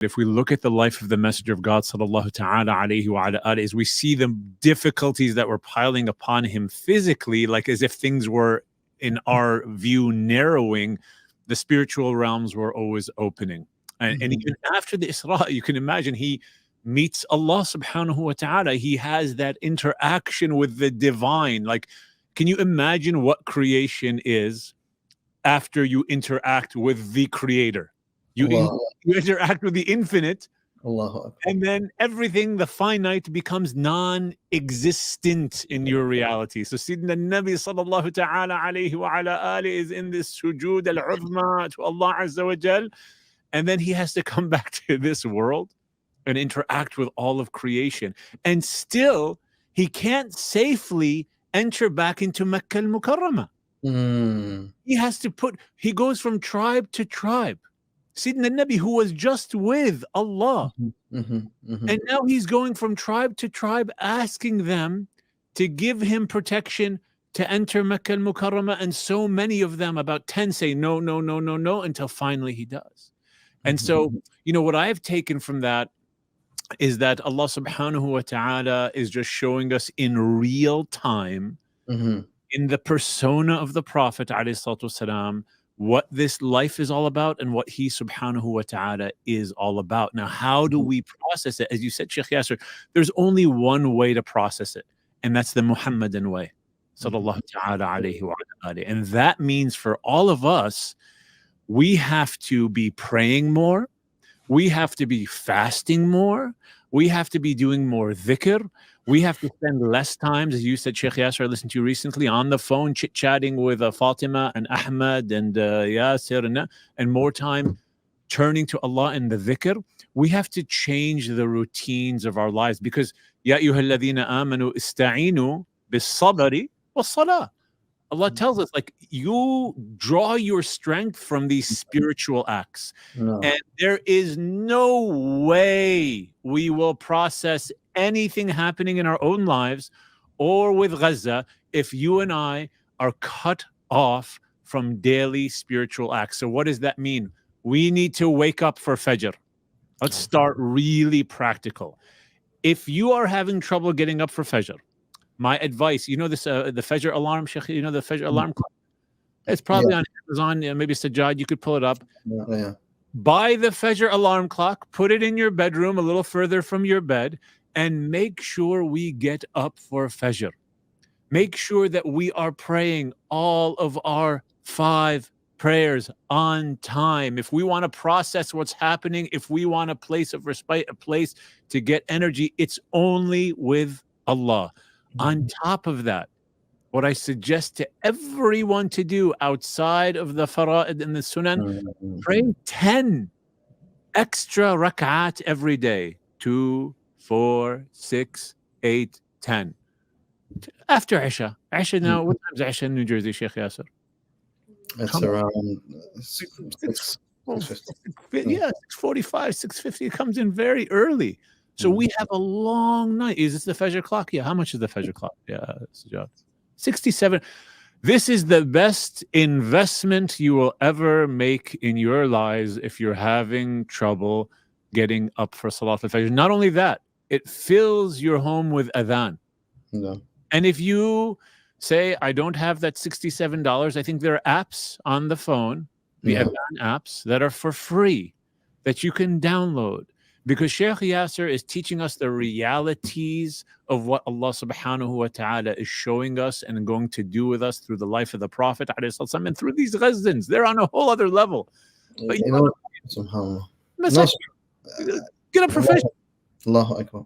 If we look at the life of the Messenger of God, sallallahu ta'ala alayhi wa ala alihi, we see the difficulties that were piling upon him physically, like as if things were, in our view, narrowing. The spiritual realms were always opening. And even after the Isra, you can imagine he meets Allah subhanahu wa ta'ala. He has that interaction with the divine. Like, can you imagine what creation is after you interact with the creator? You interact with the infinite, and then everything, the finite, becomes non-existent in your reality. So Sayyidina Nabi sallallahu ta'ala alayhi wa ala alihi is in this sujood al-uzma to Allah Azza wa Jal, and then he has to come back to this world and interact with all of creation. And still, he can't safely enter back into Makkah al-Mukarramah. He goes from tribe to tribe. Sayyidina Nabi, who was just with Allah, and now he's going from tribe to tribe, asking them to give him protection to enter Makkah al-Mukarramah, and so many of them, about 10, say no, no, no, no, no, until finally he does. And so, what I have taken from that is that Allah subhanahu wa ta'ala is just showing us in real time, in the persona of the Prophet alayhi salatu wasalam, what this life is all about and what he subhanahu wa ta'ala is all about. Now, how do we process it? As you said, Shaykh Yasir, there's only one way to process it, and that's the Muhammadan way. Sallallahu ta'ala alayhi wa alayhi. And that means for all of us, we have to be praying more, we have to be fasting more, we have to be doing more dhikr, we have to spend less time, as you said, Shaykh Yasir, I listened to you recently, on the phone chit-chatting with Fatima and Ahmad and Yasir, and more time turning to Allah in the dhikr. We have to change the routines of our lives, because Ya ayyuhalladhina amanu ista'inu bis-sabri was-salah. Allah tells us, like, you draw your strength from these spiritual acts. And there is no way we will process anything happening in our own lives or with Gaza if you and I are cut off from daily spiritual acts. So what does that mean? We need to wake up for Fajr. Let's start really practical. If you are having trouble getting up for Fajr, my advice, the Fajr alarm, Shaykh, the Fajr alarm clock? It's probably on Amazon, maybe Sajjad, you could pull it up. Buy the Fajr alarm clock, put it in your bedroom a little further from your bed, and make sure we get up for Fajr. Make sure that we are praying all of our 5 prayers on time. If we want to process what's happening, if we want a place of respite, a place to get energy, it's only with Allah. On top of that, what I suggest to everyone to do outside of the fara'id and the sunan, pray 10 extra rak'at every day. 2, 4, 6, 8, 10. After Isha. Isha now, what time is Isha in New Jersey, Shaykh Yasir? It's around 6:50. 6:45, 6:50. It comes in very early. So we have a long night. Is this the Fajr clock? Yeah. How much is the Fajr clock? Yeah, 67. This is the best investment you will ever make in your lives if you're having trouble getting up for Salat al-Fajr. Not only that, it fills your home with adhan. And if you say, I don't have that $67, I think there are apps on the phone, the adhan apps, that are for free, that you can download. Because Shaykh Yasir is teaching us the realities of what Allah subhanahu wa ta'ala is showing us and going to do with us through the life of the Prophet and through these Ghazans. They're on a whole other level. But SubhanAllah. get a professional. Allahu Akbar.